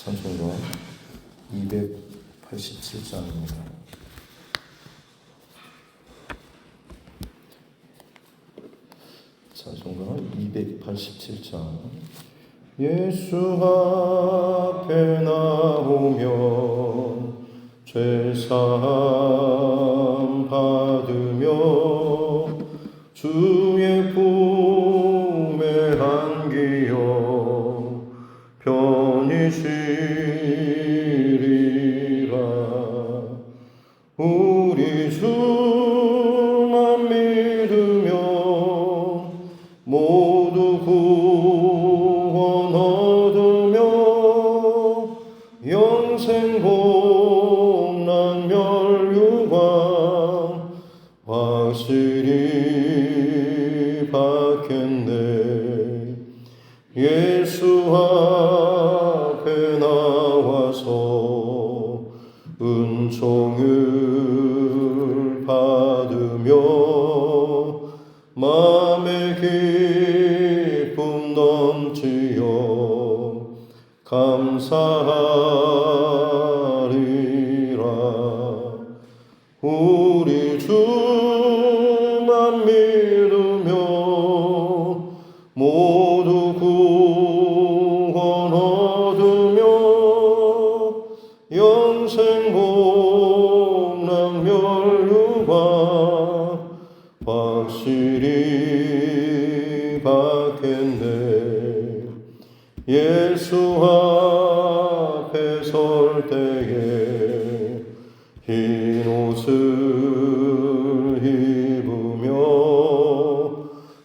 찬송가 287장입니다. 찬송가 287장. 예수 앞에 나오면 죄사함 받으며 주의 품에 안기어 편히 쉬리라. 우리 주만 믿으며 모두 구원 얻으며 영생 복락 멸류관 확실히 받겠네. 예수 앞에 나와서 은총을 받으며 마음의 기쁨 넘치어 감사하리라. 우리 주만 믿으며 모두 구원 얻으며 영생 복락 멸류관 확실히 받겠네. 예수 앞에 설 때에 흰 옷을 입으며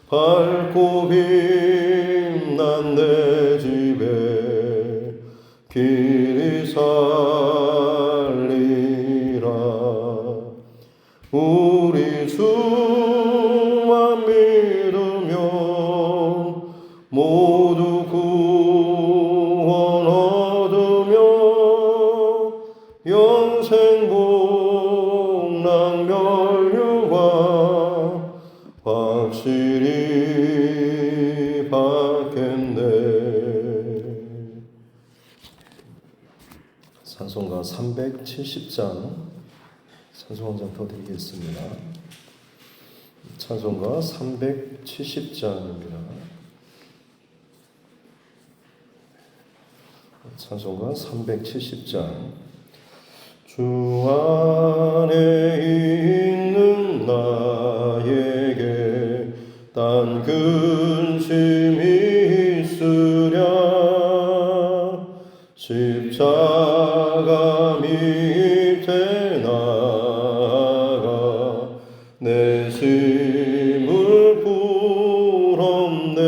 밝고 빛난 내 집에 길이 살리라. 우리 주만 믿으며 모두 구원 얻으며 영생 복락 멸류관 확실히 받겠네. 찬송가 370장 찬송 한 장 더 드리겠습니다. 찬송가 370장입니다. 찬송가 370장. 주 안에 있는 나에게 딴 근심이 있으랴. 십자가 밑에 나아가 내 짐을 풀었네.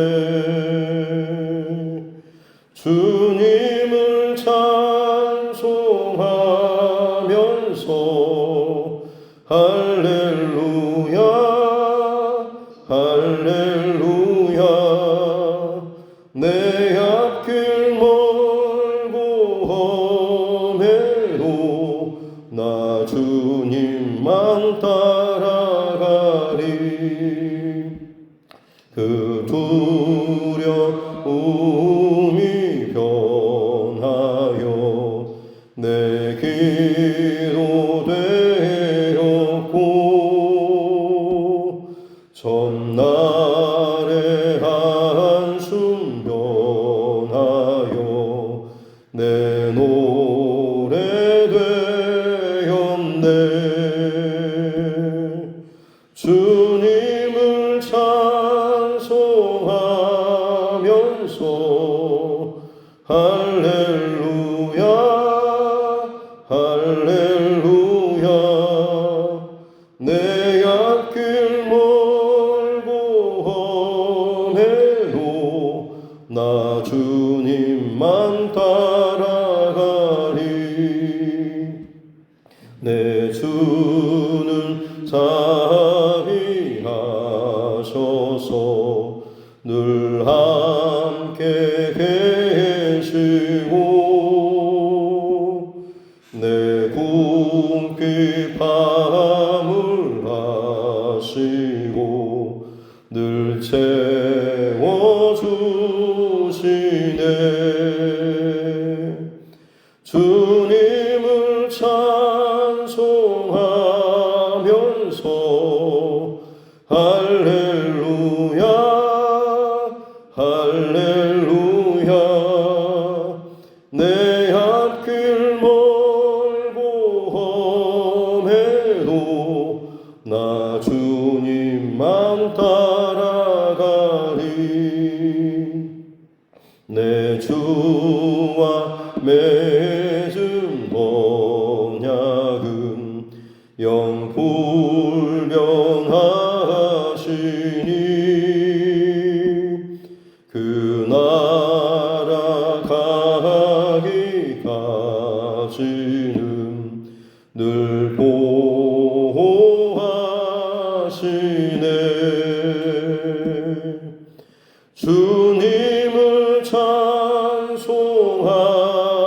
주님을 찬송하면서 할렐루야 할렐루야. 내 앞길 멀고 험해도 나 주님만 따라가리. 그 두려움이 변하여 내 기도 되었고 전날의 한숨 변하여 내 노래 되었네. 주님을 찬송하면서 할렐루야 할렐루야. 내 앞길 멀고 험해도 나 주님만 따라가리. 내 주는 자비하셔서 늘 함께 계시고 내 굶기 밤을 하시고 늘 채워주시네. 주님을 찬송하면서 할렐루야 할렐루야 내 앞길 멀고 험해도 나 주님만 따라가리 내 주와 맺은 언약은 영 불변하시니 그 나라 가기까지는 늘 보호하시네 주님을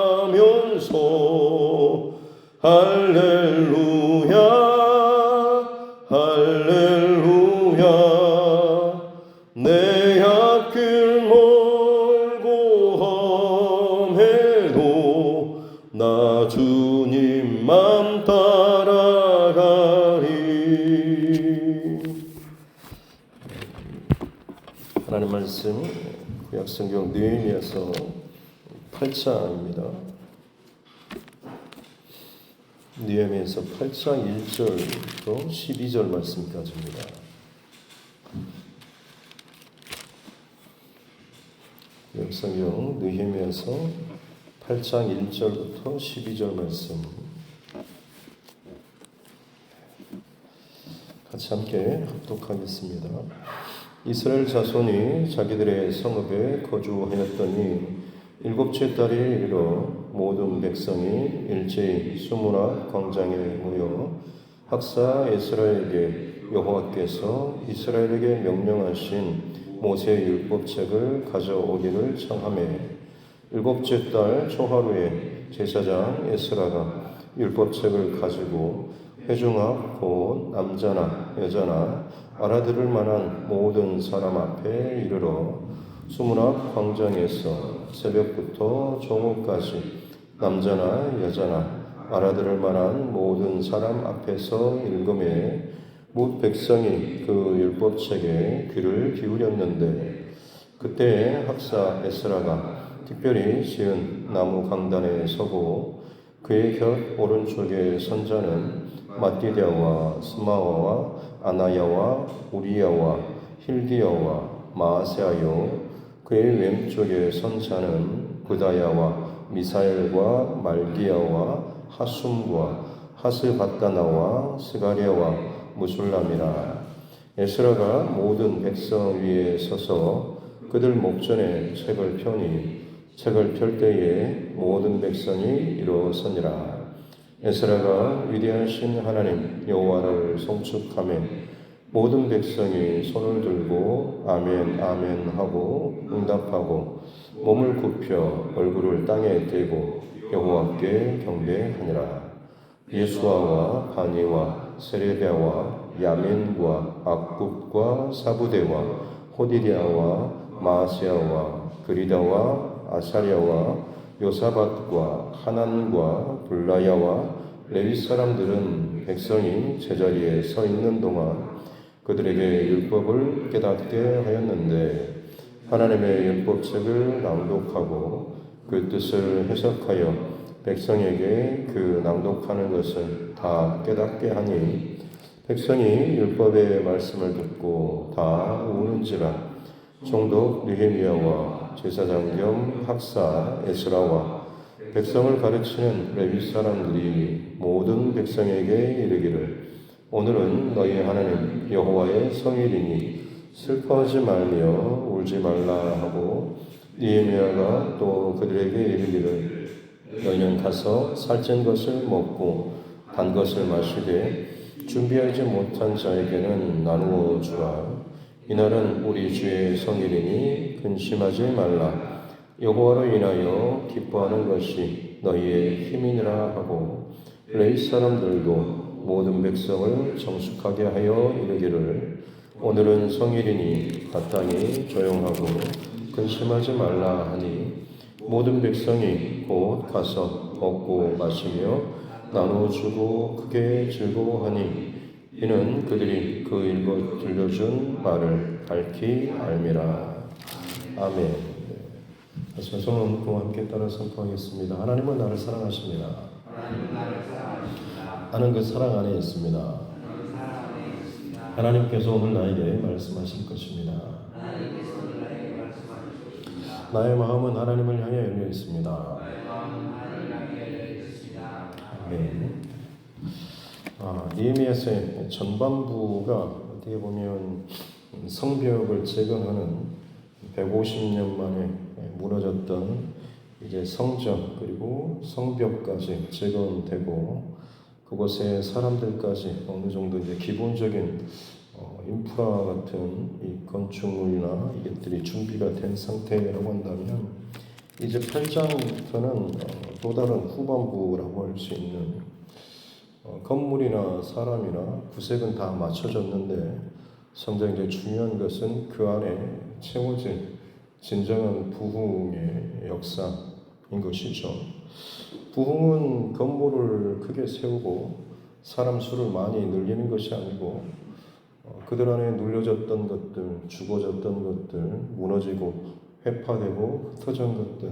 찬송하면서 할렐루야 할렐루야 내 앞길 멀고 험해도 나 주님만 따라가리. 하나님 말씀 구약성경 느헤미야서 8장입니다. 느헤미야서 8장 1절부터 12절 말씀까지입니다. 구약성경 느헤미야서 8장 1절부터 12절 말씀 같이 함께 합독하겠습니다. 이스라엘 자손이 자기들의 성읍에 거주하였더니 일곱째 달이 이르러 모든 백성이 일제히 수문화 광장에 모여 학사 에스라에게 여호와께서 이스라엘에게 명령하신 모세의 율법책을 가져오기를 청하매 일곱째 달 초하루에 제사장 에스라가 율법책을 가지고 회중 앞 곧 남자나 여자나 알아들을 만한 모든 사람 앞에 이르러 수문 앞 광장에서 새벽부터 정오까지 남자나 여자나 알아들을 만한 모든 사람 앞에서 읽음에 뭇 백성이 그 율법책에 귀를 기울였는데 그때 학사 에스라가 특별히 지은 나무 강단에 서고 그의 곁 오른쪽에 선자는 마띠디아와 스마와와 아나야와 우리야와 힐디야와 마아세아요 그의 왼쪽에 선자는 부다야와 미사엘과 말기야와 하숨과 하스바다나와 스가랴와 무술람이라. 에스라가 모든 백성 위에 서서 그들 목전에 책을 펴니 책을 펼 때에 모든 백성이 일어서니라. 에스라가 위대하신 하나님 여호와를 송축하며 모든 백성이 손을 들고 아멘 아멘 하고 응답하고 몸을 굽혀 얼굴을 땅에 대고 여호와께 경배하니라. 예수아와 바니와 세레비아와 야민과 악굽과 사부대와 호디디아와 마아시아와 그리다와 아사랴와 요사밧과 하난과 블라야와 레위 사람들은 백성이 제자리에 서 있는 동안 그들에게 율법을 깨닫게 하였는데 하나님의 율법책을 낭독하고 그 뜻을 해석하여 백성에게 그 낭독하는 것을 다 깨닫게 하니 백성이 율법의 말씀을 듣고 다 우는지라. 총독 느헤미야와 제사장 겸 학사 에스라와 백성을 가르치는 레위 사람들이 모든 백성에게 이르기를 오늘은 너희 하나님 여호와의 성일이니 슬퍼하지 말며 울지 말라 하고 느헤미야가 또 그들에게 이르기를 너희는 가서 살찐 것을 먹고 단 것을 마시되 준비하지 못한 자에게는 나누어 주라. 이날은 우리 주의 성일이니 근심하지 말라. 여호와로 인하여 기뻐하는 것이 너희의 힘이니라 하고 레위 사람들도 모든 백성을 정숙하게 하여 이르기를 오늘은 성일이니 마땅히 조용하고 근심하지 말라 하니 모든 백성이 곧 가서 먹고 마시며 나누어주고 크게 즐거워하니 이는 그들이 그 일곱 들려준 말을 밝히 알미라. 아멘. 다시 손을 얹고 함께 따라 선포하겠습니다. 하나님은 나를 사랑하십니다. 나는 그 사랑 안에 있습니다. 하나님께서 오늘 나에게 말씀하실 것입니다. 나의 마음은 하나님을 향해 열려 있습니다. 아멘. 느헤미야서의 전반부가 어떻게 보면 성벽을 재건하는 150년 만에 무너졌던 이제 성전 그리고 성벽까지 재건되고 그곳에 사람들까지 어느 정도 이제 기본적인 인프라 같은 이 건축물이나 이것들이 준비가 된 상태라고 한다면 이제 8장부터는 또 다른 후반부라고 할 수 있는 건물이나 사람이나 구색은 다 맞춰졌는데 성장 이제 중요한 것은 그 안에 채워질 진정한 부흥의 역사인 것이죠. 부흥은 건물을 크게 세우고 사람 수를 많이 늘리는 것이 아니고 그들 안에 눌려졌던 것들, 죽어졌던 것들, 무너지고 회파되고 흩어진 것들,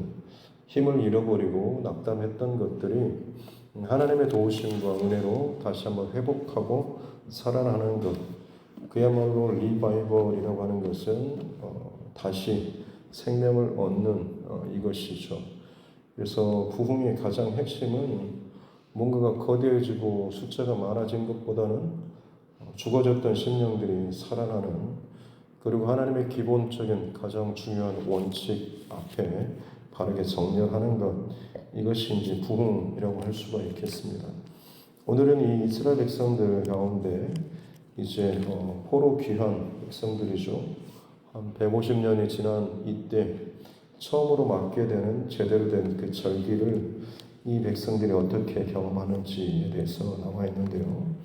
힘을 잃어버리고 낙담했던 것들이 하나님의 도우심과 은혜로 다시 한번 회복하고 살아나는 것, 그야말로 리바이벌이라고 하는 것은 다시 생명을 얻는 이것이죠. 그래서 부흥의 가장 핵심은 뭔가가 거대해지고 숫자가 많아진 것보다는 죽어졌던 심령들이 살아나는, 그리고 하나님의 기본적인 가장 중요한 원칙 앞에 바르게 정렬하는 것, 이것이 이제 부흥이라고 할 수가 있겠습니다. 오늘은 이 이스라엘 백성들 가운데 이제 포로 귀한 백성들이죠. 한 150년이 지난 이때 처음으로 맞게 되는 제대로 된 그 절기를 이 백성들이 어떻게 경험하는지에 대해서 나와 있는데요.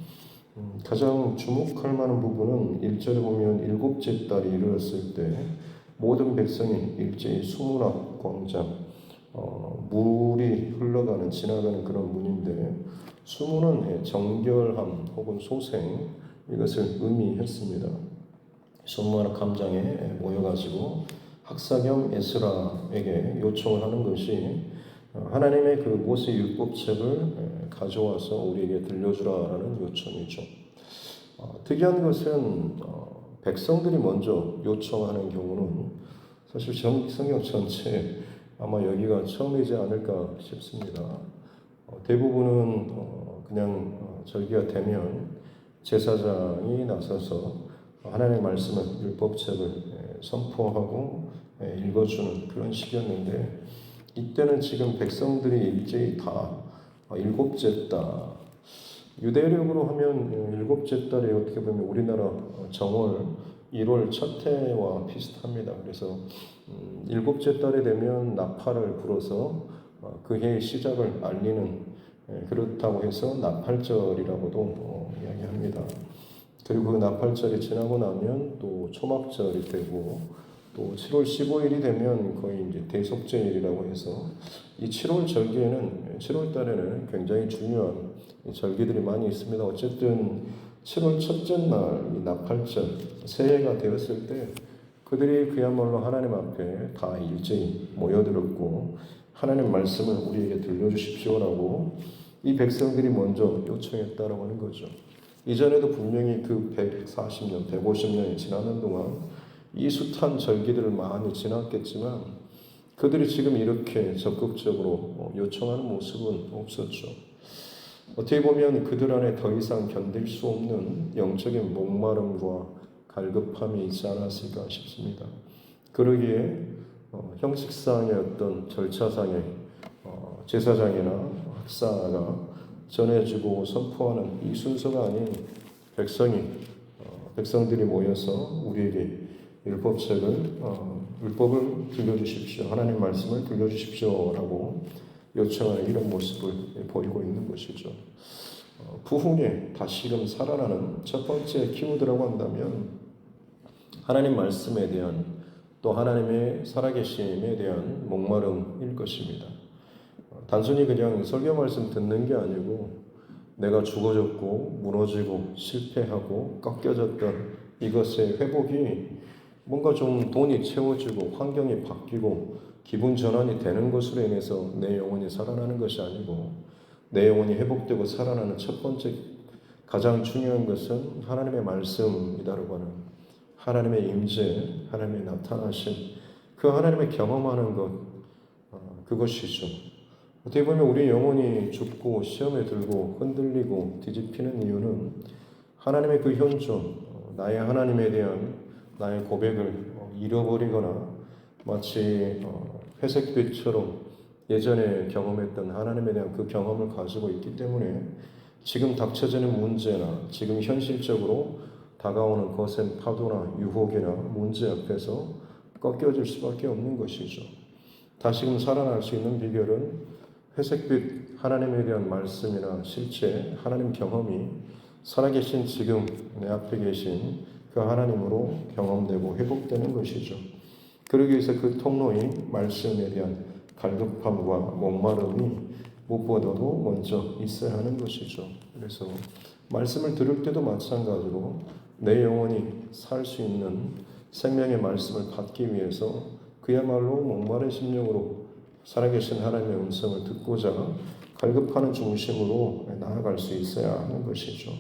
가장 주목할 만한 부분은 1절에 보면 일곱째 달이 이르렀을 때 모든 백성이 일제히 수문앞 광장, 물이 흘러가는 지나가는 그런 문인데 수문은 정결함 혹은 소생 이것을 의미했습니다. 수문앞 광장에 모여가지고 학사 겸 에스라에게 요청을 하는 것이 하나님의 그 모세 율법책을 가져와서 우리에게 들려주라라는 요청이죠. 특이한 것은 백성들이 먼저 요청하는 경우는 사실 성경 전체 아마 여기가 처음이지 않을까 싶습니다. 대부분은 그냥 절기가 되면 제사장이 나서서 하나님의 말씀을 율법책을 선포하고 읽어주는 그런 식이었는데 이때는 지금 백성들이 일제히 다 일곱째 달, 유대력으로 하면 일곱째 달이 어떻게 보면 우리나라 정월 1월 첫 해와 비슷합니다. 그래서 일곱째 달이 되면 나팔을 불어서 그 해의 시작을 알리는, 그렇다고 해서 나팔절이라고도 이야기합니다. 그리고 그 나팔절이 지나고 나면 또 초막절이 되고 또 7월 15일이 되면 거의 이제 대속제일이라고 해서 이 7월 절기에는 7월 달에는 굉장히 중요한 절기들이 많이 있습니다. 어쨌든 7월 첫째 날 이 나팔절 새해가 되었을 때 그들이 그야말로 하나님 앞에 다 일제히 모여들었고 하나님 말씀을 우리에게 들려주십시오라고 이 백성들이 먼저 요청했다라고 하는 거죠. 이전에도 분명히 그 140년, 150년이 지나는 동안 이 숱한 절기들을 많이 지났겠지만 그들이 지금 이렇게 적극적으로 요청하는 모습은 없었죠. 어떻게 보면 그들 안에 더 이상 견딜 수 없는 영적인 목마름과 갈급함이 있지 않았을까 싶습니다. 그러기에 형식상의 어떤 절차상의 제사장이나 학사가 전해주고 선포하는 이 순서가 아닌 백성들이 모여서 우리에게 율법을 들려주십시오. 하나님 말씀을 들려주십시오라고 요청하는 이런 모습을 보이고 있는 것이죠. 부흥에 다시금 살아나는 첫 번째 키워드라고 한다면 하나님 말씀에 대한 또 하나님의 살아계심에 대한 목마름일 것입니다. 단순히 그냥 설교 말씀 듣는 게 아니고 내가 죽어졌고 무너지고 실패하고 꺾여졌던 이것의 회복이 뭔가 좀 돈이 채워지고 환경이 바뀌고 기분 전환이 되는 것으로 인해서 내 영혼이 살아나는 것이 아니고 내 영혼이 회복되고 살아나는 첫 번째 가장 중요한 것은 하나님의 말씀이다라고 하는 하나님의 임재, 하나님의 나타나심, 그 하나님의 경험하는 것, 그것이죠. 어떻게 보면 우리 영혼이 죽고 시험에 들고 흔들리고 뒤집히는 이유는 하나님의 그 현존, 나의 하나님에 대한 나의 고백을 잃어버리거나 마치 회색빛처럼 예전에 경험했던 하나님에 대한 그 경험을 가지고 있기 때문에 지금 닥쳐지는 문제나 지금 현실적으로 다가오는 거센 파도나 유혹이나 문제 앞에서 꺾여질 수밖에 없는 것이죠. 다시금 살아날 수 있는 비결은 회색빛 하나님에 대한 말씀이나 실제 하나님 경험이 살아계신 지금 내 앞에 계신 그 하나님으로 경험되고 회복되는 것이죠. 그러기 위해서 그 통로인 말씀에 대한 갈급함과 목마름이 무엇보다도 먼저 있어야 하는 것이죠. 그래서 말씀을 들을 때도 마찬가지로 내 영혼이 살 수 있는 생명의 말씀을 받기 위해서 그야말로 목마른 심령으로 살아계신 하나님의 음성을 듣고자 갈급하는 중심으로 나아갈 수 있어야 하는 것이죠.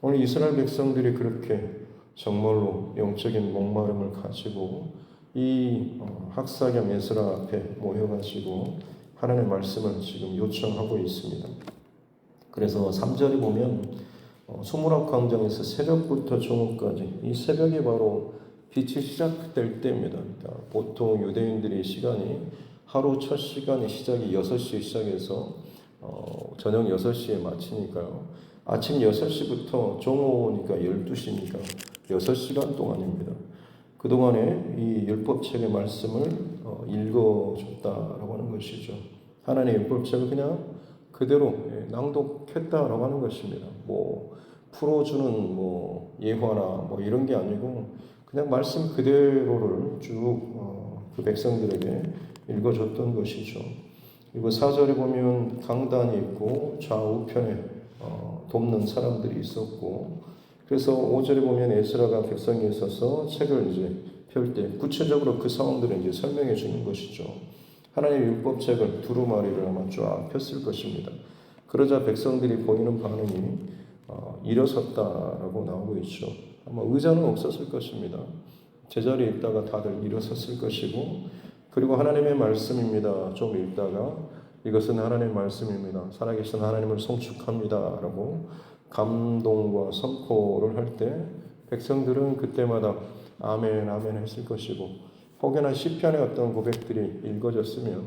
오늘 이스라엘 백성들이 그렇게 정말로 영적인 목마름을 가지고 이 학사겸 에스라 앞에 모여가지고 하나님의 말씀을 지금 요청하고 있습니다. 그래서 3절에 보면 수무락 광장에서 새벽부터 정오까지 이 새벽이 바로 빛이 시작될 때입니다. 그러니까 보통 유대인들의 시간이 하루 첫 시간의 시작이 6시에 시작해서 저녁 6시에 마치니까요. 아침 6시부터 정오니까 12시니까 6시간 동안입니다. 그동안에 이 율법책의 말씀을 읽어줬다라고 하는 것이죠. 하나님의 율법책을 그냥 그대로 낭독했다라고 하는 것입니다. 풀어주는 예화나 이런 게 아니고 그냥 말씀 그대로를 쭉 그 백성들에게 읽어줬던 것이죠. 그리고 4절에 보면 강단이 있고 좌우편에 돕는 사람들이 있었고, 그래서 5절에 보면 에스라가 백성에 있어서 책을 이제 펼 때 구체적으로 그 상황들을 이제 설명해 주는 것이죠. 하나님의 율법책을 두루마리를 아마 쫙 폈을 것입니다. 그러자 백성들이 보이는 반응이 일어섰다라고 나오고 있죠. 아마 의자는 없었을 것입니다. 제자리에 있다가 다들 일어섰을 것이고, 그리고 하나님의 말씀입니다. 좀 읽다가 이것은 하나님의 말씀입니다. 살아계신 하나님을 송축합니다. 라고 감동과 선포를 할 때 백성들은 그때마다 아멘, 아멘 했을 것이고, 혹여나 시편의 어떤 고백들이 읽어졌으면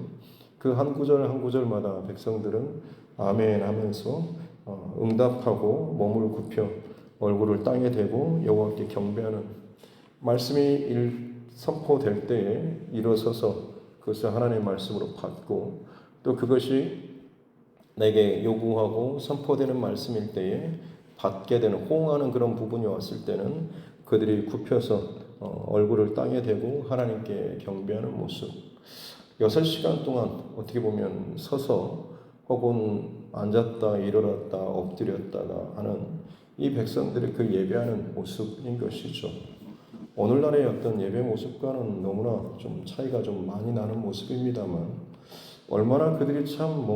그 한 구절 한 구절마다 백성들은 아멘 하면서 응답하고 몸을 굽혀 얼굴을 땅에 대고 여호와께 경배하는 말씀이 선포될 때에 일어서서 그것을 하나님의 말씀으로 받고, 또 그것이 내게 요구하고 선포되는 말씀일 때에 받게 되는, 호응하는 그런 부분이 왔을 때는 그들이 굽혀서 얼굴을 땅에 대고 하나님께 경배하는 모습. 6시간 동안 어떻게 보면 서서 혹은 앉았다 일어났다 엎드렸다가 하는 이 백성들의 그 예배하는 모습인 것이죠. 오늘날의 어떤 예배 모습과는 너무나 좀 차이가 좀 많이 나는 모습입니다만, 얼마나 그들이 참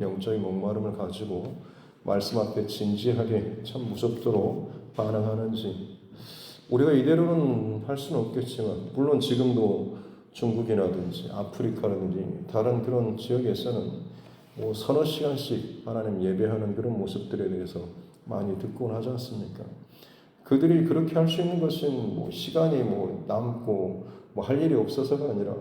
영적인 목마름을 가지고 말씀 앞에 진지하게 참 무섭도록 반응하는지, 우리가 이대로는 할 수는 없겠지만, 물론 지금도 중국이라든지 아프리카라든지 다른 그런 지역에서는 서너 시간씩 하나님 예배하는 그런 모습들에 대해서 많이 듣곤 하지 않습니까? 그들이 그렇게 할 수 있는 것은 시간이 남고 할 일이 없어서가 아니라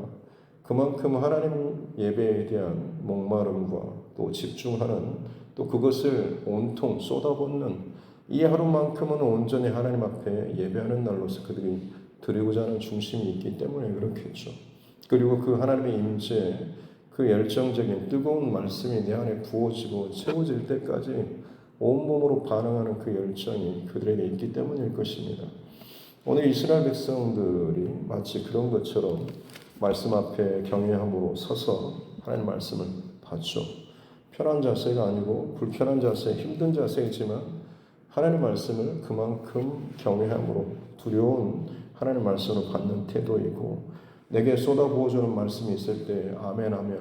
그만큼 하나님 예배에 대한 목마름과 또 집중하는, 또 그것을 온통 쏟아붓는 이 하루만큼은 온전히 하나님 앞에 예배하는 날로서 그들이 드리고자 하는 중심이 있기 때문에 그렇겠죠. 그리고 그 하나님의 임재, 그 열정적인 뜨거운 말씀이 내 안에 부어지고 채워질 때까지 온몸으로 반응하는 그 열정이 그들에게 있기 때문일 것입니다. 오늘 이스라엘 백성들이 마치 그런 것처럼 말씀 앞에 경외함으로 서서 하나님 말씀을 받죠. 편한 자세가 아니고 불편한 자세, 힘든 자세이지만 하나님 말씀을 그만큼 경외함으로 두려운 하나님 말씀을 받는 태도이고, 내게 쏟아부어주는 말씀이 있을 때 아멘 아멘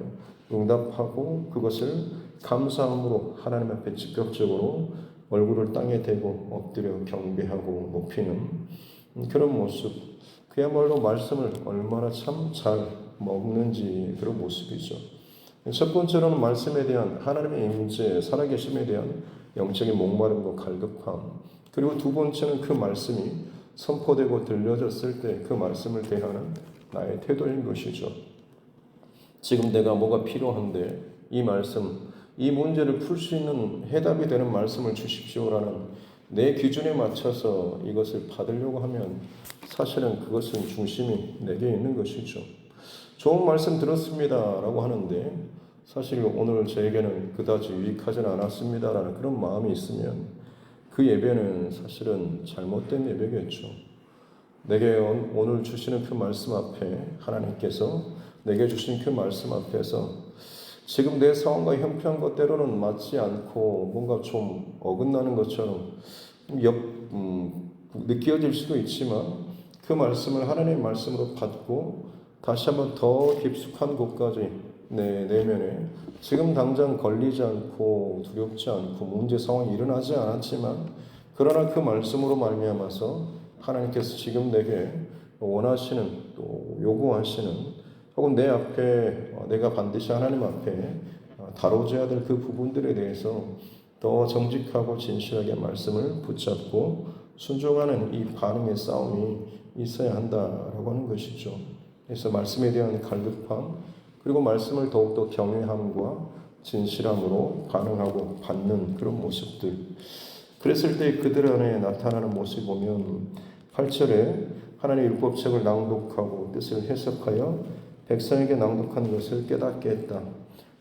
응답하고 그것을 감사함으로 하나님 앞에 직접적으로 얼굴을 땅에 대고 엎드려 경배하고 높이는 그런 모습, 그야말로 말씀을 얼마나 참 잘 먹는지 그런 모습이죠. 첫 번째로는 말씀에 대한 하나님의 임재, 살아계심에 대한 영적인 목마름과 갈급함, 그리고 두 번째는 그 말씀이 선포되고 들려졌을 때 그 말씀을 대하는 나의 태도인 것이죠. 지금 내가 뭐가 필요한데 이 말씀, 이 문제를 풀 수 있는 해답이 되는 말씀을 주십시오라는 내 기준에 맞춰서 이것을 받으려고 하면 사실은 그것은 중심이 내게 있는 것이죠. 좋은 말씀 들었습니다라고 하는데 사실 오늘 저에게는 그다지 유익하지는 않았습니다라는 그런 마음이 있으면 그 예배는 사실은 잘못된 예배겠죠. 내게 오늘 주시는 그 말씀 앞에 하나님께서 내게 주신 그 말씀 앞에서 지금 내 상황과 형편과 때로는 맞지 않고 뭔가 좀 어긋나는 것처럼 느껴질 수도 있지만 그 말씀을 하나님의 말씀으로 받고 다시 한번 더 깊숙한 곳까지 내 내면에 지금 당장 걸리지 않고 두렵지 않고 문제 상황이 일어나지 않았지만 그러나 그 말씀으로 말미암아서 하나님께서 지금 내게 원하시는 또 요구하시는 혹은 내 앞에 내가 반드시 하나님 앞에 다뤄져야 될 그 부분들에 대해서 더 정직하고 진실하게 말씀을 붙잡고 순종하는 이 반응의 싸움이 있어야 한다라고 하는 것이죠. 그래서 말씀에 대한 갈급함, 그리고 말씀을 더욱더 경외함과 진실함으로 반응하고 받는 그런 모습들. 그랬을 때 그들 안에 나타나는 모습을 보면 8절에 하나님의 율법책을 낭독하고 뜻을 해석하여 백성에게 낭독한 것을 깨닫게 했다.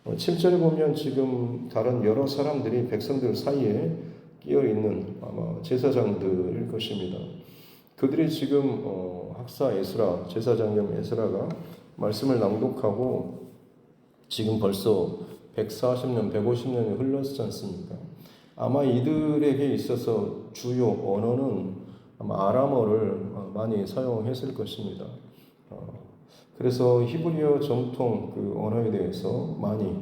7절에 보면 지금 다른 여러 사람들이 백성들 사이에 끼어 있는 아마 제사장들일 것입니다. 그들이 지금 학사 에스라, 제사장 겸 에스라가 말씀을 낭독하고 지금 벌써 140년, 150년이 흘렀지 않습니까? 아마 이들에게 있어서 주요 언어는 아마 아람어를 많이 사용했을 것입니다. 그래서 히브리어 정통 그 언어에 대해서 많이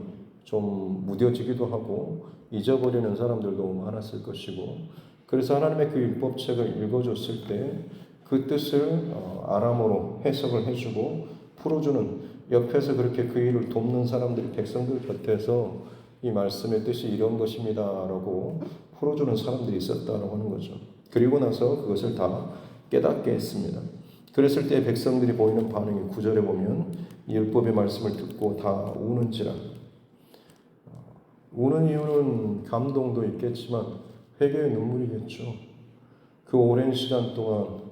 좀 무뎌지기도 하고 잊어버리는 사람들도 많았을 것이고, 그래서 하나님의 그 율법책을 읽어줬을 때 그 뜻을 아람어로 해석을 해주고 풀어주는, 옆에서 그렇게 그 일을 돕는 사람들이 백성들 곁에서 이 말씀의 뜻이 이런 것입니다라고 풀어주는 사람들이 있었다라고 하는 거죠. 그리고 나서 그것을 다 깨닫게 했습니다. 그랬을 때 백성들이 보이는 반응이 9절에 보면 이 율법의 말씀을 듣고 다 우는지라. 우는 이유는 감동도 있겠지만 회개의 눈물이겠죠. 그 오랜 시간 동안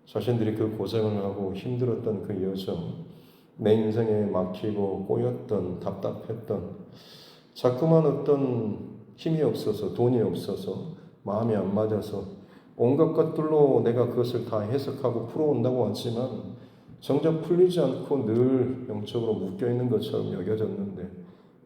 자신들이 그 고생을 하고 힘들었던 그 여정, 내 인생에 막히고 꼬였던, 답답했던, 자꾸만 어떤 힘이 없어서, 돈이 없어서, 마음이 안 맞아서 온갖 것들로 내가 그것을 다 해석하고 풀어온다고 하지만 정작 풀리지 않고 늘 영적으로 묶여있는 것처럼 여겨졌는데,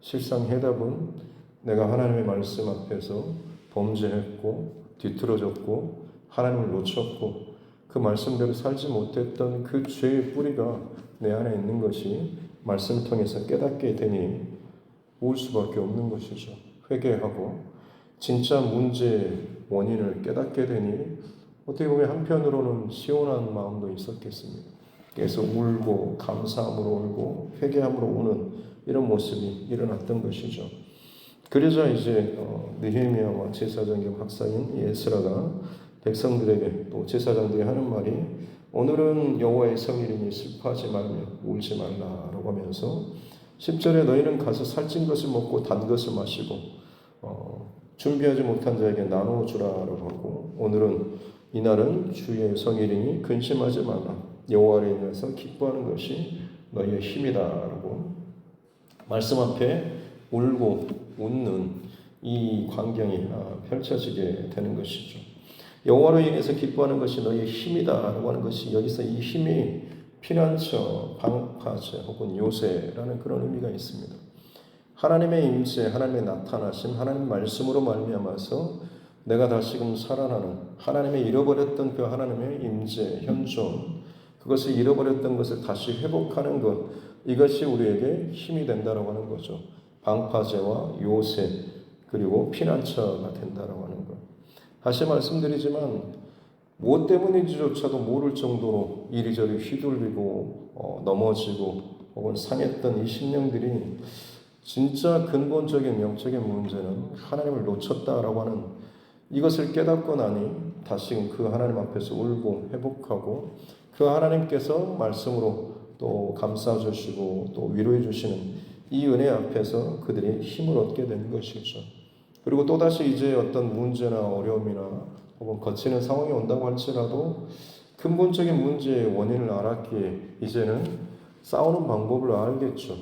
실상 해답은 내가 하나님의 말씀 앞에서 범죄했고 뒤틀어졌고 하나님을 놓쳤고 그 말씀대로 살지 못했던 그 죄의 뿌리가 내 안에 있는 것이 말씀을 통해서 깨닫게 되니 울 수밖에 없는 것이죠. 회개하고 진짜 문제의 원인을 깨닫게 되니 어떻게 보면 한편으로는 시원한 마음도 있었겠습니다. 그래서 울고 감사함으로 울고 회개함으로 우는 이런 모습이 일어났던 것이죠. 그러자 이제 느헤미야와 제사장 겸 학사인 에스라가 백성들에게 또 제사장들이 하는 말이 오늘은 여호와의 성일이니 슬퍼하지 말며 울지 말라라고 하면서 10절에 너희는 가서 살찐 것을 먹고 단 것을 마시고 준비하지 못한 자에게 나누어 주라라고 하고, 오늘은 이날은 주의 성일이니 근심하지 말라 여호와를 인해서 기뻐하는 것이 너희의 힘이다라고 말씀 앞에 울고 웃는 이 광경이 펼쳐지게 되는 것이죠. 여호와로 인해서 기뻐하는 것이 너희의 힘이다라고 하는 것이 여기서 이 힘이 피난처, 방파제 혹은 요새라는 그런 의미가 있습니다. 하나님의 임재, 하나님의 나타나심, 하나님 말씀으로 말미암아서 내가 다시금 살아나는 하나님의 잃어버렸던 그 하나님의 임재, 현존, 그것을 잃어버렸던 것을 다시 회복하는 것, 이것이 우리에게 힘이 된다라고 하는 거죠. 방파제와 요새 그리고 피난처가 된다라고 하는 것. 다시 말씀드리지만 무엇 때문인지조차도 모를 정도로 이리저리 휘둘리고 넘어지고 혹은 상했던 이 심령들이 진짜 근본적인 영적인 문제는 하나님을 놓쳤다라고 하는 이것을 깨닫고 나니 다시금 그 하나님 앞에서 울고 회복하고 그 하나님께서 말씀으로 또 감싸주시고 또 위로해 주시는 이 은혜 앞에서 그들이 힘을 얻게 되는 것이죠. 그리고 또다시 이제 어떤 문제나 어려움이나 혹은 거치는 상황이 온다고 할지라도 근본적인 문제의 원인을 알았기에 이제는 싸우는 방법을 알겠죠.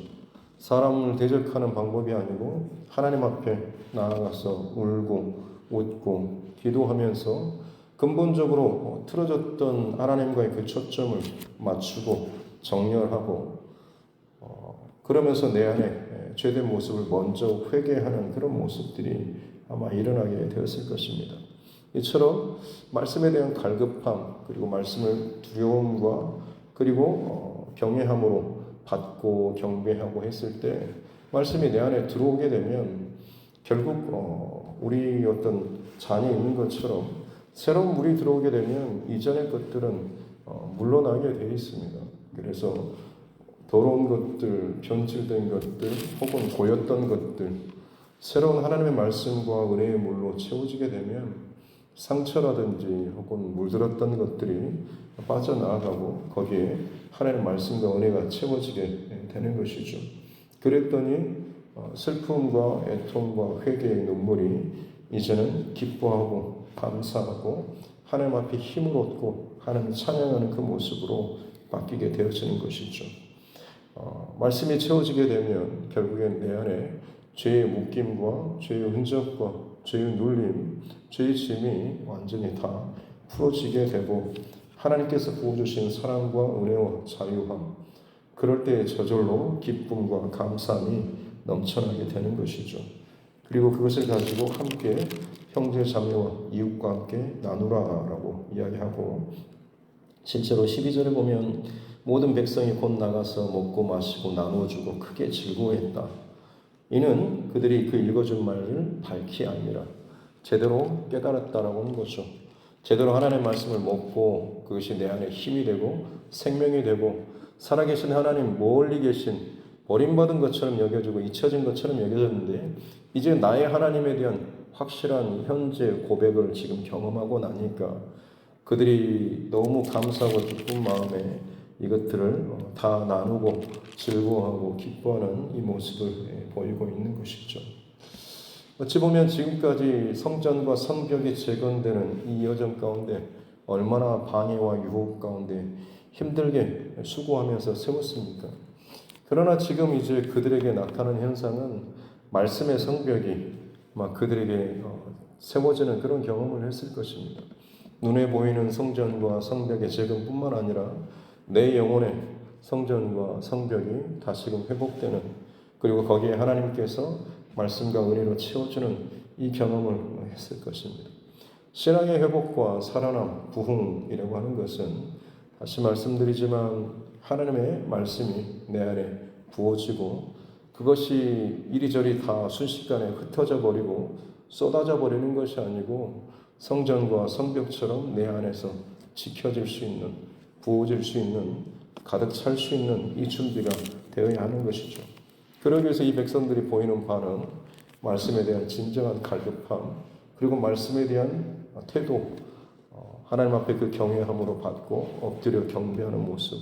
사람을 대적하는 방법이 아니고 하나님 앞에 나아가서 울고 웃고 기도하면서 근본적으로 틀어졌던 하나님과의 그 초점을 맞추고 정렬하고 그러면서 내 안에 죄된 모습을 먼저 회개하는 그런 모습들이 아마 일어나게 되었을 것입니다. 이처럼 말씀에 대한 갈급함 그리고 말씀을 두려움과 그리고 경외함으로 받고 경배하고 했을 때 말씀이 내 안에 들어오게 되면 결국 우리 어떤 잔이 있는 것처럼 새로운 물이 들어오게 되면 이전의 것들은 물러나게 되어 있습니다. 그래서 더러운 것들, 변질된 것들, 혹은 고였던 것들, 새로운 하나님의 말씀과 은혜의 물로 채워지게 되면 상처라든지 혹은 물들었던 것들이 빠져나가고 거기에 하나님의 말씀과 은혜가 채워지게 되는 것이죠. 그랬더니 슬픔과 애통과 회개의 눈물이 이제는 기뻐하고 감사하고 하나님 앞에 힘을 얻고 하나님을 찬양하는 그 모습으로 바뀌게 되어지는 것이죠. 말씀이 채워지게 되면 결국엔 내 안에 죄의 묶임과 죄의 흔적과 죄의 눌림, 죄의 짐이 완전히 다 풀어지게 되고 하나님께서 부어주신 사랑과 은혜와 자유함, 그럴 때 저절로 기쁨과 감사함이 넘쳐나게 되는 것이죠. 그리고 그것을 가지고 함께 형제 자매와 이웃과 함께 나누라라고 이야기하고 실제로 12절에 보면 모든 백성이 곧 나가서 먹고 마시고 나누어주고 크게 즐거워했다. 이는 그들이 그 읽어준 말을 밝히 아니라 제대로 깨달았다라고 하는 거죠. 제대로 하나님의 말씀을 먹고 그것이 내 안에 힘이 되고 생명이 되고 살아계신 하나님 멀리 계신 버림받은 것처럼 여겨지고 잊혀진 것처럼 여겨졌는데 이제 나의 하나님에 대한 확실한 현재 고백을 지금 경험하고 나니까 그들이 너무 감사하고 기쁜 마음에 이것들을 다 나누고 즐거워하고 기뻐하는 이 모습을 보이고 있는 것이죠. 어찌 보면 지금까지 성전과 성벽이 재건되는 이 여정 가운데 얼마나 방해와 유혹 가운데 힘들게 수고하면서 세웠습니까? 그러나 지금 이제 그들에게 나타나는 현상은 말씀의 성벽이 막 그들에게 세워지는 그런 경험을 했을 것입니다. 눈에 보이는 성전과 성벽의 재건뿐만 아니라 내 영혼의 성전과 성벽이 다시금 회복되는 그리고 거기에 하나님께서 말씀과 은혜로 채워주는 이 경험을 했을 것입니다. 신앙의 회복과 살아남, 부흥이라고 하는 것은 다시 말씀드리지만 하나님의 말씀이 내 안에 부어지고 그것이 이리저리 다 순식간에 흩어져 버리고 쏟아져 버리는 것이 아니고 성전과 성벽처럼 내 안에서 지켜질 수 있는, 부어질 수 있는, 가득 찰 수 있는 이 준비가 되어야 하는 것이죠. 그러기 위해서 이 백성들이 보이는 반응, 말씀에 대한 진정한 갈급함, 그리고 말씀에 대한 태도, 하나님 앞에 그 경외함으로 받고 엎드려 경배하는 모습,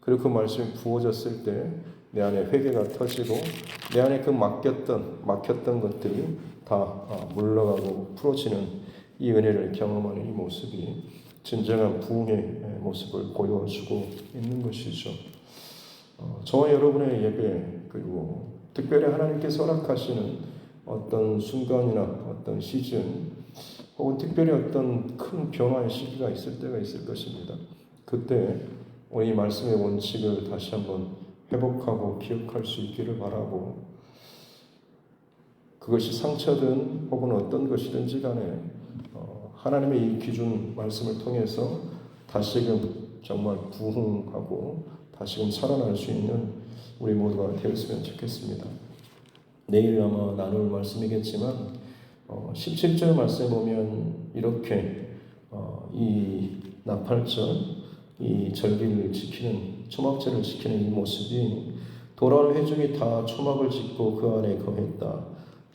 그리고 그 말씀이 부어졌을 때 내 안에 회개가 터지고 내 안에 그 막혔던 것들이 다 물러가고 풀어지는 이 은혜를 경험하는 이 모습이 진정한 부흥의 모습을 보여주고 있는 것이죠. 저와 여러분의 예배 그리고 특별히 하나님께서 허락하시는 어떤 순간이나 어떤 시즌 혹은 특별히 어떤 큰 변화의 시기가 있을 때가 있을 것입니다. 그때 우리 말씀의 원칙을 다시 한번 회복하고 기억할 수 있기를 바라고, 그것이 상처든 혹은 어떤 것이든지 간에 하나님의 이 기준 말씀을 통해서 다시금 정말 부흥하고 다시금 살아날 수 있는 우리 모두가 되었으면 좋겠습니다. 내일 아마 나눌 말씀이겠지만 17절 말씀에 보면 이렇게 이 나팔절, 이 절기를 지키는, 초막절을 지키는 이 모습이 돌아올 회중이 다 초막을 짓고 그 안에 거했다.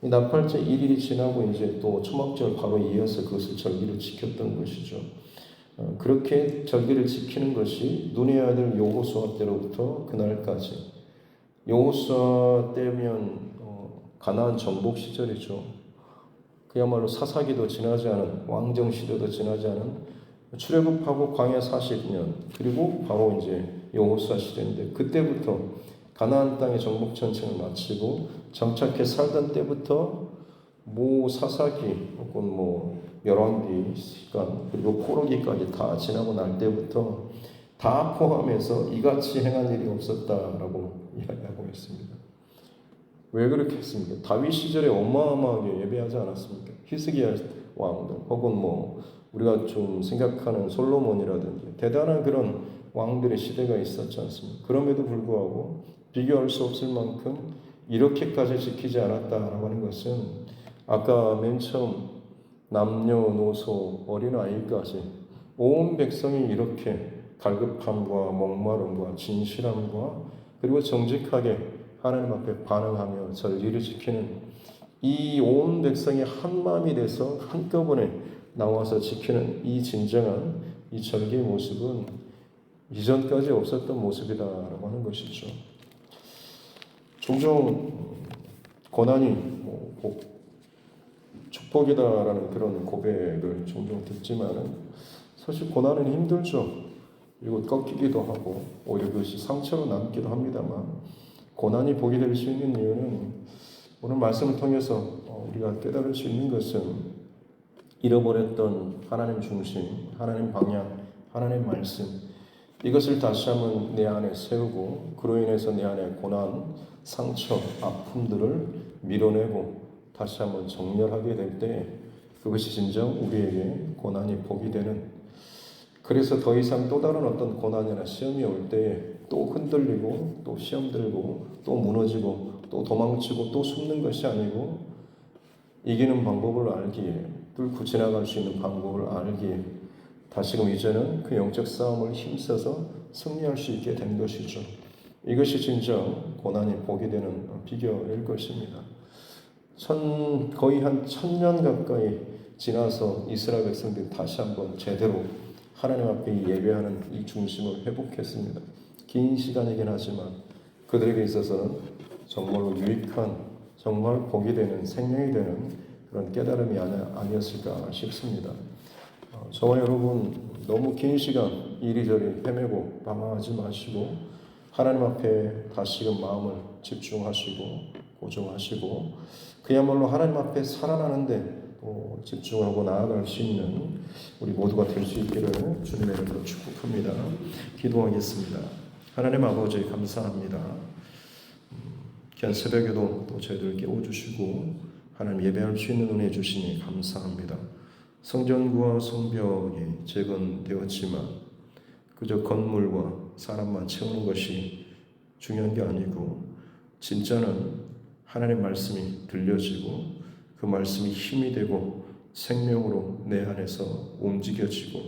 이 나팔절 1일이 지나고 이제 또 초막절 바로 이어서 그것을 절기를 지켰던 것이죠. 그렇게 절기를 지키는 것이 눈의 아들 여호수아 때로부터 그날까지, 여호수아 때면 가나안 정복 시절이죠. 그야말로 사사기도 지나지 않은, 왕정 시대도 지나지 않은 출애굽하고 광야 40년, 그리고 바로 이제 여호수아 시대인데, 그때부터 가나안 땅의 정복 전쟁을 마치고 정착해 살던 때부터 모 사사기 혹은 열왕기 시간 그리고 포로기까지 다 지나고 날 때부터 다 포함해서 이같이 행한 일이 없었다라고 이야기하고 있습니다. 왜 그렇게 했습니까? 다윗 시절에 어마어마하게 예배하지 않았습니까? 히스기야 왕들 혹은 우리가 좀 생각하는 솔로몬이라든지 대단한 그런 왕들의 시대가 있었지 않습니까? 그럼에도 불구하고 비교할 수 없을 만큼 이렇게까지 지키지 않았다라고 하는 것은, 아까 맨 처음 남녀노소 어린아이까지 온 백성이 이렇게 갈급함과 목마름과 진실함과 그리고 정직하게 하나님 앞에 반응하며 절기를 지키는 이 온 백성이 한 마음이 돼서 한꺼번에 나와서 지키는 이 진정한 이 절기의 모습은 이전까지 없었던 모습이다라고 하는 것이죠. 종종 고난이 축복이다라는 그런 고백을 종종 듣지만은 사실 고난은 힘들죠. 그리고 꺾이기도 하고 오히려 그것이 상처로 남기도 합니다만, 고난이 복이 될 수 있는 이유는 오늘 말씀을 통해서 우리가 깨달을 수 있는 것은, 잃어버렸던 하나님 중심, 하나님 방향, 하나님 말씀, 이것을 다시 한번 내 안에 세우고 그로 인해서 내 안에 고난, 상처, 아픔들을 밀어내고 다시 한번 정렬하게 될 때 그것이 진정 우리에게 고난이 복이 되는, 그래서 더 이상 또 다른 어떤 고난이나 시험이 올 때에 또 흔들리고 또 시험 들고 또 무너지고 또 도망치고 또 숨는 것이 아니고, 이기는 방법을 알기에, 뚫고 지나갈 수 있는 방법을 알기에 다시금 이제는 그 영적 싸움을 힘써서 승리할 수 있게 된 것이죠. 이것이 진정 고난이 복이 되는 비결일 것입니다. 거의 한 1000년 가까이 지나서 이스라엘 백성들이 다시 한번 제대로 하나님 앞에 예배하는 이 중심을 회복했습니다. 긴 시간이긴 하지만 그들에게 있어서는 정말로 유익한, 정말 복이 되는, 생명이 되는 그런 깨달음이 아니었을까 싶습니다. 저와 여러분 너무 긴 시간 이리저리 헤매고 방황하지 마시고 하나님 앞에 다시금 마음을 집중하시고 고정하시고 그야말로 하나님 앞에 살아나는데 또 집중하고 나아갈 수 있는 우리 모두가 될 수 있기를 주님의 이름으로 축복합니다. 기도하겠습니다. 하나님 아버지 감사합니다. 귀한 새벽에도 또 저희들 깨워주시고 하나님 예배할 수 있는 은혜 주시니 감사합니다. 성전과 성벽이 재건되었지만 그저 건물과 사람만 채우는 것이 중요한 게 아니고, 진짜는 하나님의 말씀이 들려지고 그 말씀이 힘이 되고 생명으로 내 안에서 움직여지고,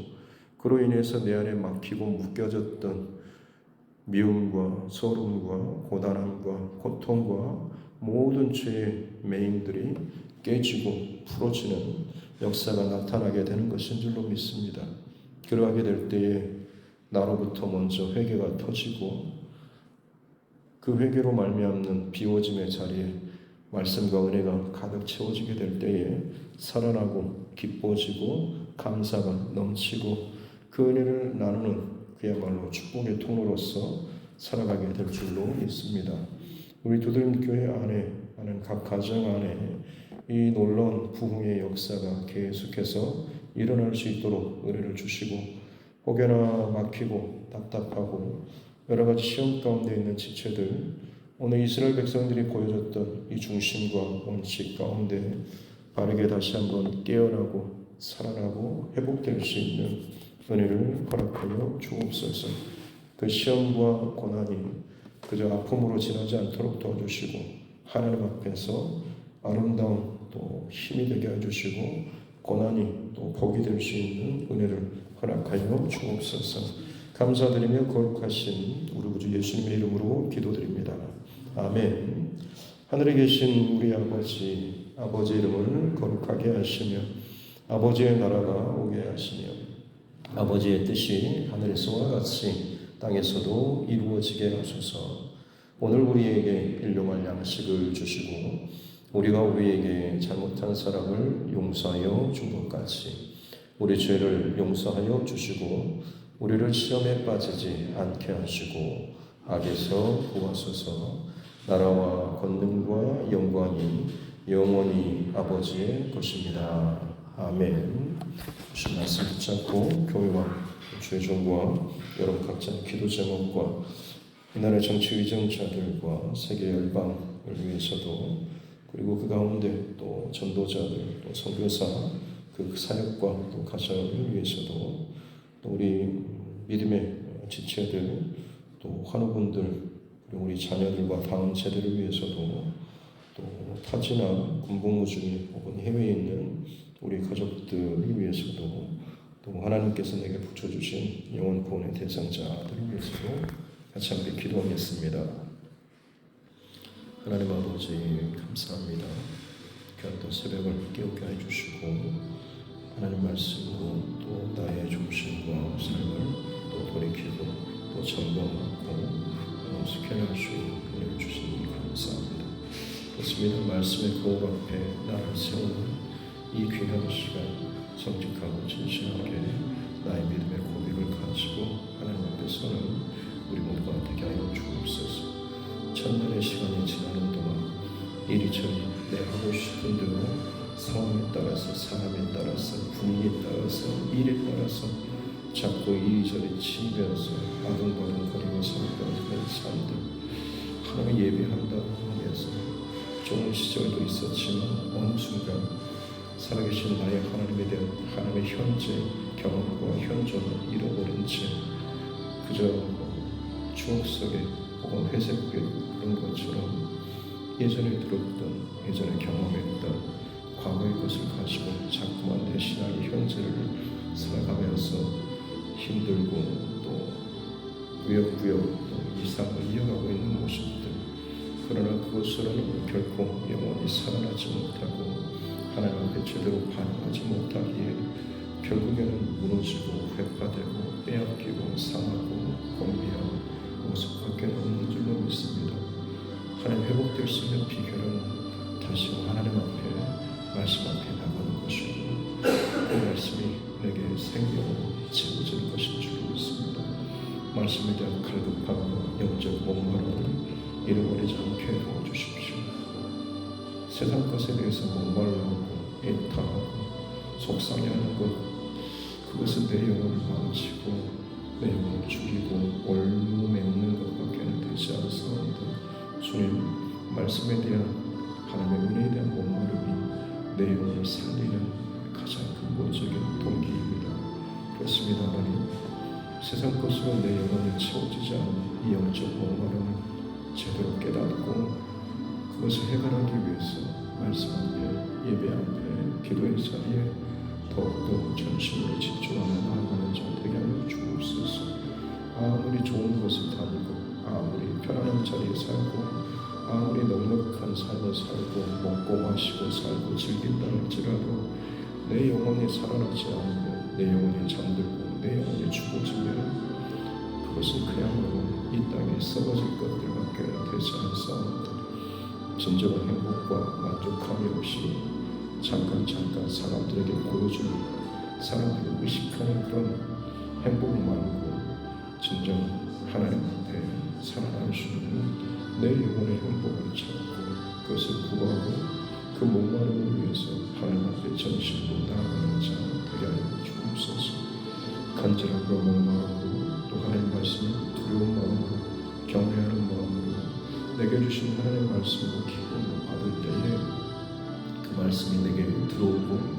그로 인해서 내 안에 막히고 묶여졌던 미움과 서름과 고단함과 고통과 모든 죄의 매임들이 깨지고 풀어지는 역사가 나타나게 되는 것인 줄로 믿습니다. 그러하게 될 때에 나로부터 먼저 회개가 터지고 그 회개로 말미암는 비워짐의 자리에 말씀과 은혜가 가득 채워지게 될 때에 살아나고 기뻐지고 감사가 넘치고 그 은혜를 나누는 그야말로 축복의 통로로서 살아가게 될 줄로 믿습니다. 우리 두드림 교회 안에 하는 각 가정 안에 이 놀라운 부흥의 역사가 계속해서 일어날 수 있도록 은혜를 주시고, 혹여나 막히고 답답하고 여러 가지 시험 가운데 있는 지체들, 오늘 이스라엘 백성들이 보여줬던 이 중심과 원칙 가운데 바르게 다시 한번 깨어나고 살아나고 회복될 수 있는 은혜를 허락하여 주옵소서. 그 시험과 고난이 그저 아픔으로 지나지 않도록 도와주시고, 하나님 앞에서 아름다운 또 힘이 되게 해주시고, 고난이 또 복이 될 수 있는 은혜를 허락하여 주옵소서. 감사드리며 거룩하신 우리 구주 예수님의 이름으로 기도드립니다. 아멘. 하늘에 계신 우리 아버지, 아버지 이름을 거룩하게 하시며 아버지의 나라가 오게 하시며 아버지의 뜻이 하늘에서와 같이 땅에서도 이루어지게 하소서. 오늘 우리에게 일용할 양식을 주시고, 우리가 우리에게 잘못한 사람을 용서하여 준 것 같이 우리 죄를 용서하여 주시고, 우리를 시험에 빠지지 않게 하시고 악에서 구하소서. 나라와 권능과 영광이 영원히 아버지의 것입니다. 아멘. 주신 말씀 붙잡고 교회와 주의 종과 여러분 각자의 기도 제목과 이 나라의 정치 위정자들과 세계 열방을 위해서도, 그리고 그 가운데 또 전도자들, 또 선교사 그 사역과 또 가정을 위해서도, 또 우리 믿음의 지체들, 또 환우분들, 그리고 우리 자녀들과 다음 세대를 위해서도, 또 타지나 군복무 중에 혹은 해외에 있는 우리 가족들을 위해서도, 또 하나님께서 내게 붙여주신 영혼 구원의 대상자들을 위해서도 같이 함께 기도하겠습니다. 하나님 아버지 감사합니다. 귀한 또 새벽을 깨우게 해주시고, 하나님 말씀으로 또 나의 중심과 삶을 또 돌이키고 또 점검하고 스캔할 수 있는 은혜를 주시니 감사합니다. 그렇습니다. 말씀의 거울 앞에 나를 세우는 이 귀한 시간, 정직하고 진실하게 나의 믿음의 고백을 가지고 하나님 앞에 서는 우리 모두가 되게 하여 주옵소서. 첫날의 시간이 지나는 동안 이리저리 내 하고 싶은 대로 상황에 따라서, 사람에 따라서, 분위기에 따라서, 일에 따라서 자꾸 이리저리 치면서 아둥바둥거리고 살아가는 사람들, 하나님 예배한다고 하면서 좋은 시절도 있었지만 어느 순간 살아계신 나의 하나님에 대한 하나님의 현재 경험과 현존을 잃어버린 채 그저 추억 속에 혹은 회색빛 것처럼 예전에 들었던, 예전에 경험했던 과거의 것을 가지고 자꾸만 대신하기 현재를 살아가면서 힘들고 또 구역구역 또 이상을 이어가고 있는 모습들, 그러나 그것으로는 결코 영원히 살아나지 못하고 하나님 앞에 제대로 반응하지 못하기에 결국에는 무너지고 회파되고 빼앗기고 상하고 공비하고 모습밖에 없는 줄로 믿습니다. 하나님 회복될 수 있는 비결은 다시 하나님 앞에 말씀 앞에 나가는 것이고, 그 말씀이 내게 생명으로 채워질 것인 줄로 믿습니다. 말씀에 대한 갈급함과 영적 목마름을 잃어버리지 않게 도와주십시오. 세상 것에 대해서 목말라하고 애타하고 속상해하는 것, 그것은 내 영혼을 망치고 내 영혼을 죽이고 올무매는 것밖에는 되지 않습니다. 주님, 말씀에 대한 하나님의 은혜에 대한 목마름이 내 영혼을 살리는 가장 근본적인 동기입니다. 그렇습니다. 하나님, 세상 것으로 내 영혼이 채워지지 않은 이 영적 목마름을 제대로 깨닫고 그것을 해결하기 위해서 말씀 앞에, 예배 앞에, 기도의 자리에 더욱더 전심으로 집중하며 나아가는 자 되게 하여 주옵소서. 아무리 좋은 곳을 다니고, 아무리 편안한 자리에 살고, 아무리 넉넉한 삶을 살고 먹고 마시고 살고 즐긴다 할지라도 내 영혼이 살아나지 않고 내 영혼이 잠들고 내 영혼이 죽어지면 그것은 그야말로 이 땅에 썩어질 것들밖에 되지 않사옵니다. 진정한 행복과 만족함이 없이 잠깐 사람들에게 보여줄, 사람들을 의식하는 그런 행복 말고 진정 하나님 앞에 살아날 수 있는 내 영혼의 행복을 찾고 그것을 구하고 그 목마름을 위해서 하나님 앞에 정신으로 나아가는 자 되게 하여 주옵소서. 간절함으로 목마르고 또 하나님 말씀을 두려운 마음으로 경외하는 마음으로 내게 주신 하나님의 말씀으로 기쁨을 받을 때에 그 말씀이 내게 들어오고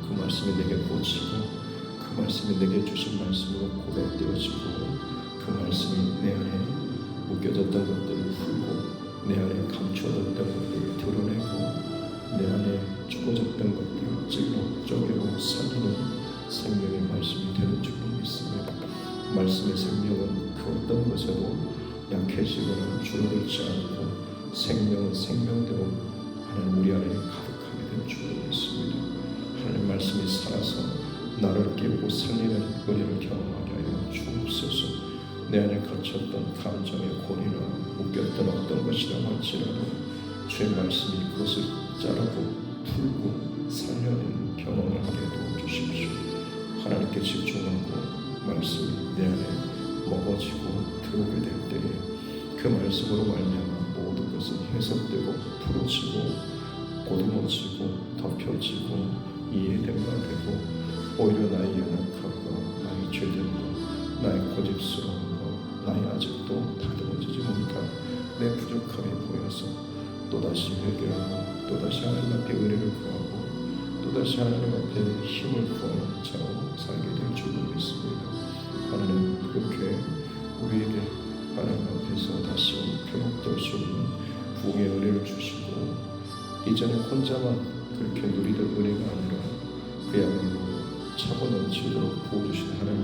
그 말씀이 내게 꽂히고 그 말씀이 내게 주신 말씀으로 고백되어지고 그 말씀이 내 안에 묶여졌던 것들을 풀고 내 안에 감추어졌던 것들을 드러내고 내 안에 죽어졌던 것들을 찔러 쪼개고 살리는 생명의 말씀이 되는 줄로 믿습니다. 말씀의 생명은 그 어떤 것에도 약해지거나 줄어들지 않고 생명은 생명대로 하나님 우리 안에 가득하게 된 줄로 믿습니다. 하나님 말씀이 살아서 나를 깨우고 살리는 은혜를 경험하게 하여 주옵소서. 내 안에 갇혔던 감정의 고리나 묶였던 어떤 것이라 할지라도 주의 말씀이 그것을 자르고 풀고 살려내는 경험을 하게 도와주십시오. 하나님께 집중하고 말씀이 내 안에 먹어지고 들어오게 될 때에 그 말씀으로 말미암아 모든 것은 해석되고 풀어지고 고듬어지고 덮여지고 이해됨과 되고 오히려 나의 연약함과 나의 죄됨과 나의 고집스러움과 나의 아직도 다듬어지지 못한 내 부족함이 보여서 또다시 회개하고 또다시 하나님 앞에 은혜를 구하고 또다시 하나님 앞에 힘을 구하는 자로 살게 될 줄로 믿습니다. 하나님 그렇게 우리에게 하나님 앞에서 다시 회복될 수 있는 부흥의 은혜를 주시고 이전에 혼자만 그렇게 누리던 은혜가 아니라 그야말로 차고 넘치도록 부어주신 하나님